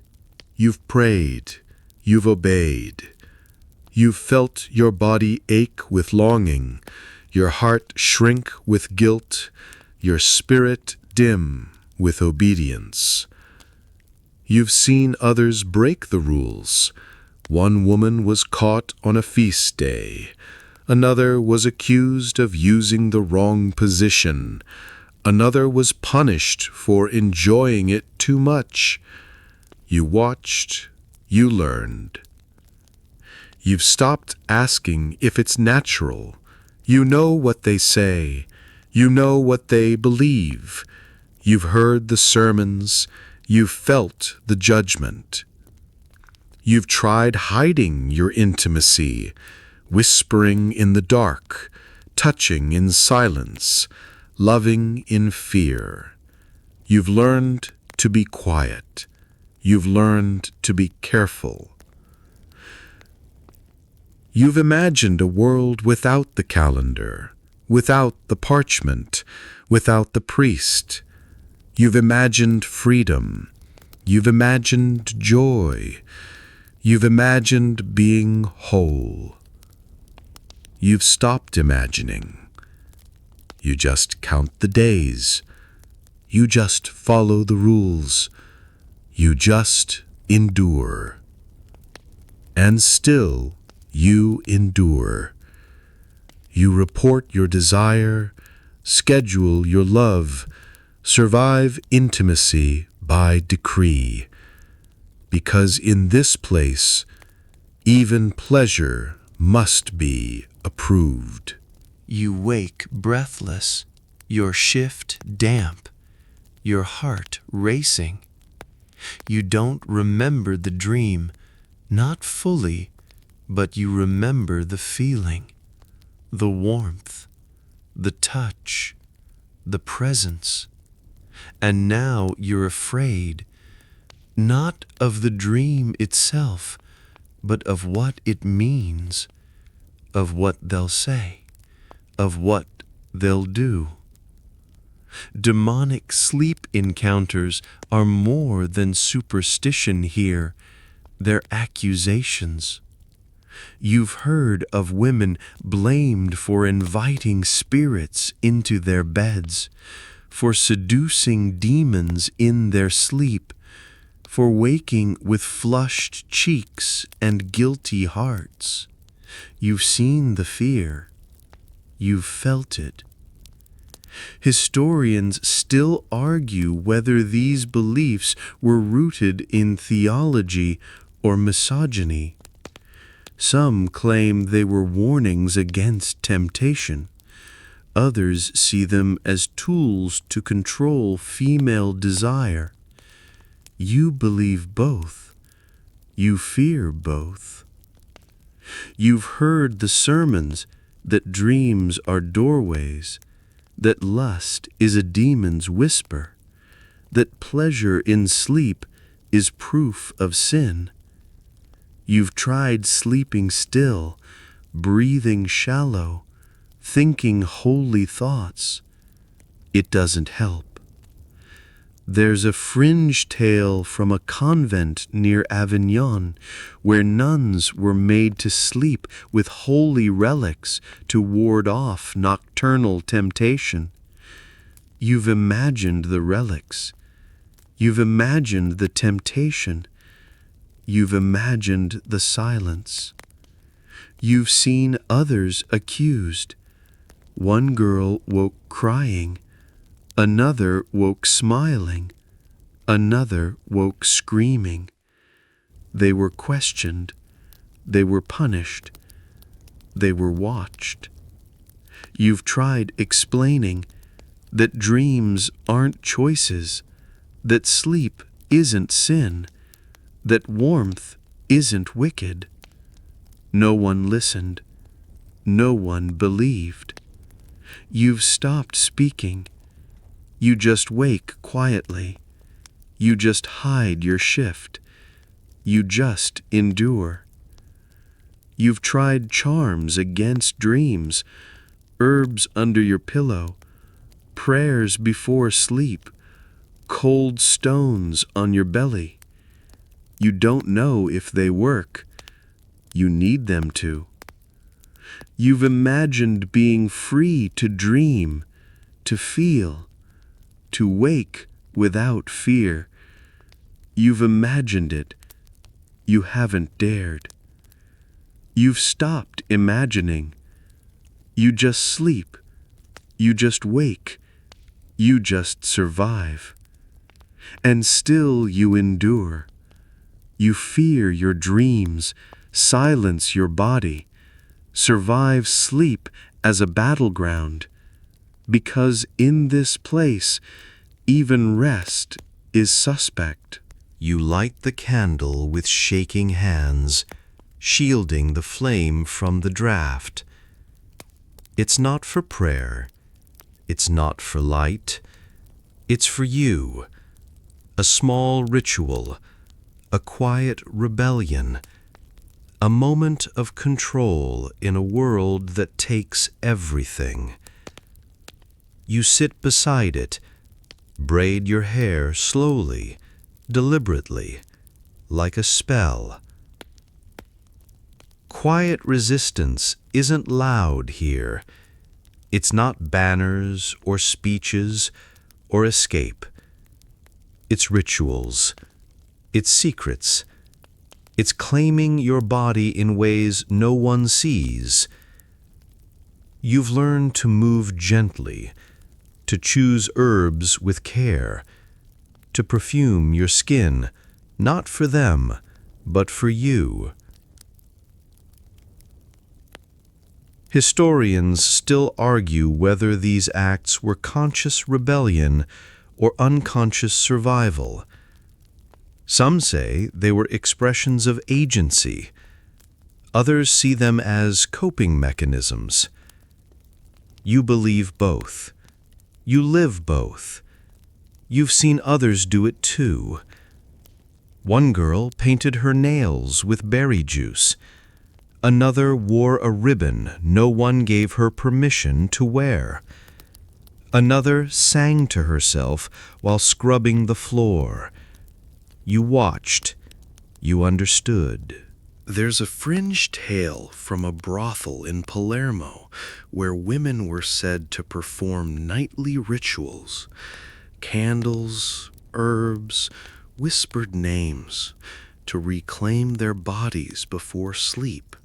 S2: You've prayed. You've obeyed. You've felt your body ache with longing, your heart shrink with guilt, your spirit dim with obedience. You've seen others break the rules. One woman was caught on a feast day. Another was accused of using the wrong position. Another was punished for enjoying it too much.
S3: You watched, you learned. You've stopped asking if it's natural. You know what they say. You know what they believe. You've heard the sermons. You've felt the judgment. You've tried hiding your intimacy, whispering in the dark, touching in silence, loving in fear. You've learned to be quiet. You've learned to be careful. You've imagined a world without the calendar, without the parchment, without the priest. You've imagined freedom. You've imagined joy. You've imagined being whole. You've stopped imagining. You just count the days. You just follow the rules. You just endure. And still, you endure. You report your desire, schedule your love, survive intimacy by decree. Because in this place, even pleasure must be approved.
S1: You wake breathless, your shift damp, your heart racing. You don't remember the dream, not fully, but you remember the feeling, the warmth, the touch, the presence. And now you're afraid, not of the dream itself, but of what it means, of what they'll say, of what they'll do. Demonic sleep encounters are more than superstition here. They're accusations. You've heard of women blamed for inviting spirits into their beds, for seducing demons in their sleep, for waking with flushed cheeks and guilty hearts. You've seen the fear. You've felt it. Historians still argue whether these beliefs were rooted in theology or misogyny. Some claim they were warnings against temptation. Others see them as tools to control female desire. You believe both. You fear both. You've heard the sermons that dreams are doorways, that lust is a demon's whisper, that pleasure in sleep is proof of sin. You've tried sleeping still, breathing shallow, thinking holy thoughts. It doesn't help. There's a fringe tale from a convent near Avignon where nuns were made to sleep with holy relics to ward off nocturnal temptation. You've imagined the relics. You've imagined the temptation. You've imagined the silence. You've seen others accused. One girl woke crying. Another woke smiling. Another woke screaming. They were questioned. They were punished. They were watched. You've tried explaining that dreams aren't choices, that sleep isn't sin, that warmth isn't wicked. No one listened. No one believed. You've stopped speaking. You just wake quietly. You just hide your shift. You just endure. You've tried charms against dreams, herbs under your pillow, prayers before sleep, cold stones on your belly. You don't know if they work. You need them to. You've imagined being free to dream, to feel, to wake without fear. You've imagined it. You haven't dared. You've stopped imagining. You just sleep. You just wake. You just survive. And still you endure.
S3: You fear your dreams, silence your body, survive sleep as a battleground, because in this place, even rest is suspect.
S4: You light the candle with shaking hands, shielding the flame from the draft. It's not for prayer, it's not for light, it's for you, a small ritual, a quiet rebellion, a moment of control in a world that takes everything. You sit beside it, braid your hair slowly, deliberately, like a spell. Quiet resistance isn't loud here. It's not banners or speeches or escape. It's rituals. It's secrets. It's claiming your body in ways no one sees. You've learned to move gently, to choose herbs with care, to perfume your skin, not for them, but for you. Historians still argue whether these acts were conscious rebellion or unconscious survival. Some say they were expressions of agency. Others see them as coping mechanisms. You believe both. You live both. You've seen others do it too. One girl painted her nails with berry juice. Another wore a ribbon no one gave her permission to wear. Another sang to herself while scrubbing the floor. You watched. You understood.
S1: There's a fringe tale from a brothel in Palermo where women were said to perform nightly rituals, candles, herbs, whispered names, to reclaim their bodies before sleep.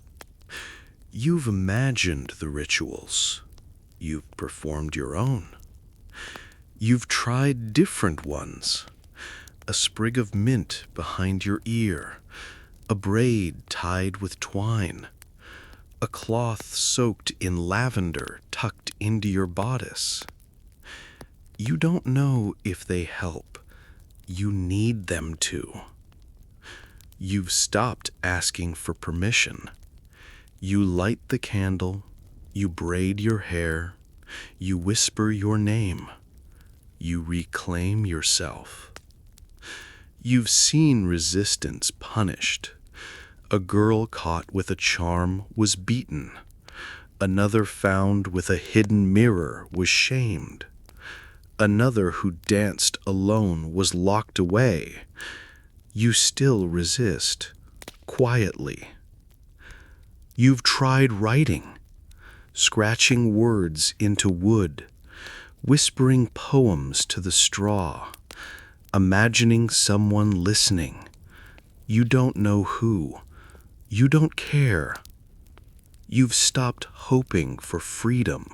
S1: You've imagined the rituals. You've performed your own. You've tried different ones. A sprig of mint behind your ear, a braid tied with twine, a cloth soaked in lavender tucked into your bodice. You don't know if they help. You need them to. You've stopped asking for permission. You light the candle, you braid your hair, you whisper your name, you reclaim yourself. You've seen resistance punished. A girl caught with a charm was beaten. Another found with a hidden mirror was shamed. Another who danced alone was locked away. You still resist, quietly. You've tried writing, scratching words into wood, whispering poems to the straw, imagining someone listening. You don't know who. You don't care. You've stopped hoping for freedom.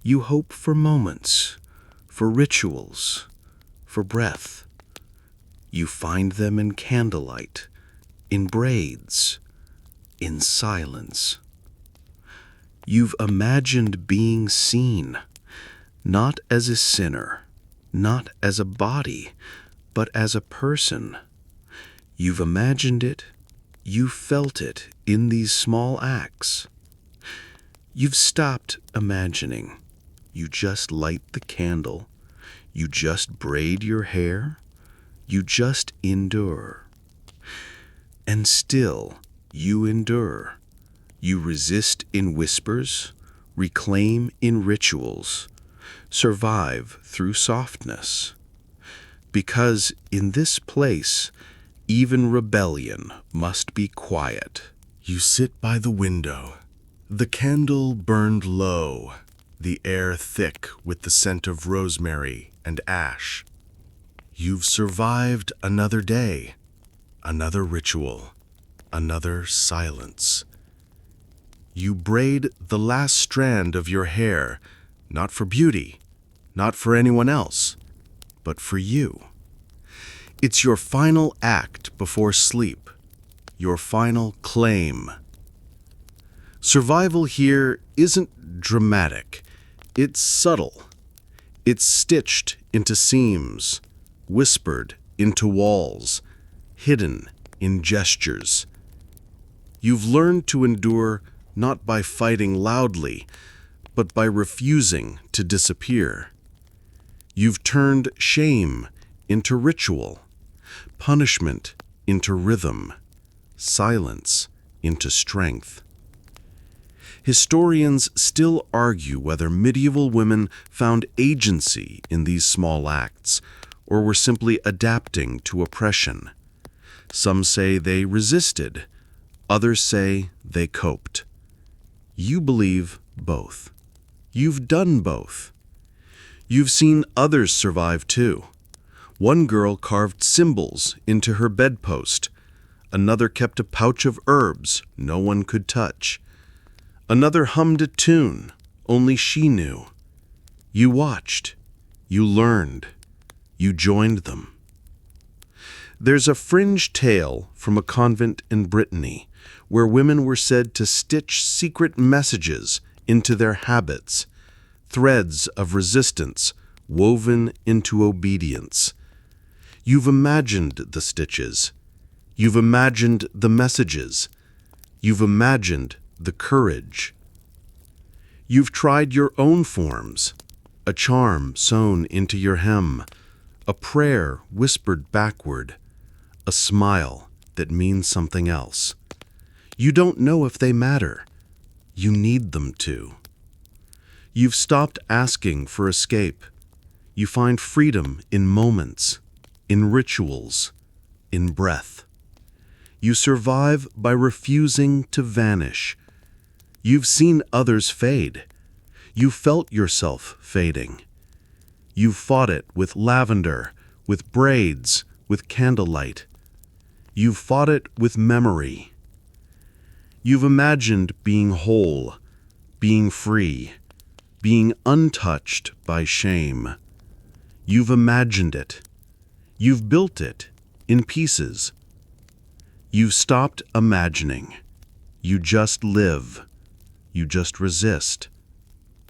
S1: You hope for moments, for rituals, for breath. You find them in candlelight, in braids, in silence. You've imagined being seen, not as a sinner, not as a body, but as a person. You've imagined it, you felt it in these small acts. You've stopped imagining. You just light the candle, you just braid your hair, you just endure. And still, you endure. You resist in whispers, reclaim in rituals, survive through softness. Because in this place, even rebellion must be quiet.
S3: You sit by the window. The candle burned low, the air thick with the scent of rosemary and ash. You've survived another day, another ritual, another silence. You braid the last strand of your hair, not for beauty, not for anyone else, but for you.
S1: It's your final act before sleep, your final claim. Survival here isn't dramatic. It's subtle. It's stitched into seams, whispered into walls, hidden in gestures. You've learned to endure not by fighting loudly, but by refusing to disappear. You've turned shame into ritual, punishment into rhythm, silence into strength. Historians still argue whether medieval women found agency in these small acts, or were simply adapting to oppression. Some say they resisted, others say they coped. You believe both. You've done both. You've seen others survive too. One girl carved symbols into her bedpost. Another kept a pouch of herbs no one could touch. Another hummed a tune only she knew. You watched. You learned. You joined them. There's a fringe tale from a convent in Brittany where women were said to stitch secret messages into their habits, threads of resistance woven into obedience. You've imagined the stitches. You've imagined the messages. You've imagined the courage. You've tried your own forms, a charm sewn into your hem, a prayer whispered backward, a smile that means something else. You don't know if they matter. You need them to. You've stopped asking for escape. You find freedom in moments, in rituals, in breath. You survive by refusing to vanish. You've seen others fade. You felt yourself fading. You've fought it with lavender, with braids, with candlelight. You've fought it with memory. You've imagined being whole, being free, being untouched by shame. You've imagined it. You've built it in pieces. You've stopped imagining. You just live. You just resist.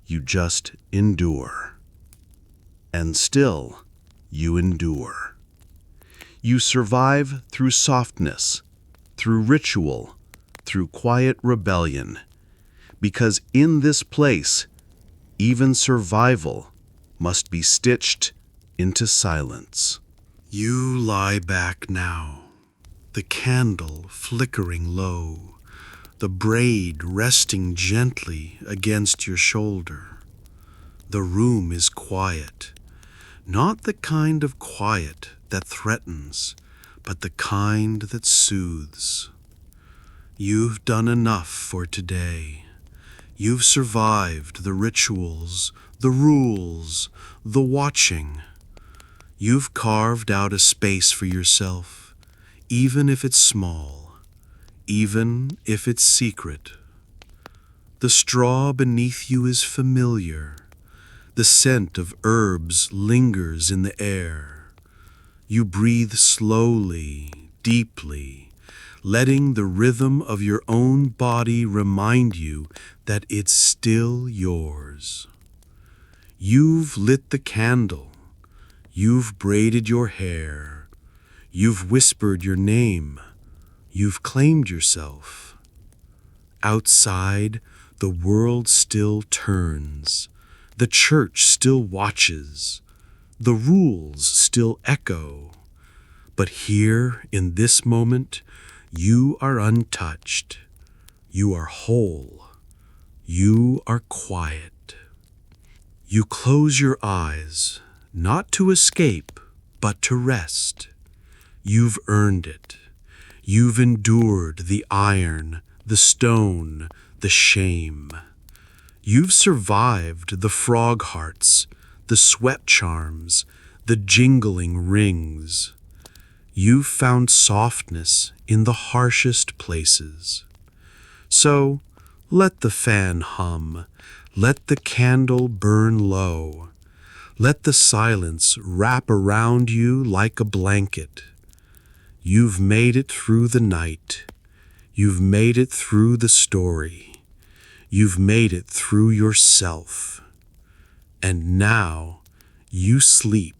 S1: You just endure. And still, you endure. You survive through softness, through ritual, through quiet rebellion, because in this place, even survival must be stitched into silence. You lie back now, the candle flickering low, the braid resting gently against your shoulder. The room is quiet, not the kind of quiet that threatens, but the kind that soothes. You've done enough for today. You've survived the rituals, the rules, the watching. You've carved out a space for yourself, even if it's small, even if it's secret. The straw beneath you is familiar. The scent of herbs lingers in the air. You breathe slowly, deeply, letting the rhythm of your own body remind you that it's still yours. You've lit the candle. You've braided your hair. You've whispered your name. You've claimed yourself. Outside, the world still turns. The church still watches. The rules still echo. But here, in this moment, you are untouched. You are whole. You are quiet. You close your eyes, not to escape, but to rest. You've earned it. You've endured the iron, the stone, the shame. You've survived the frog hearts, the sweat charms, the jingling rings. You've found softness in the harshest places. So, let the fan hum, let the candle burn low.
S3: Let the silence wrap around you like a blanket. You've made it through the night. You've made it through the story. You've made it through yourself. And now you sleep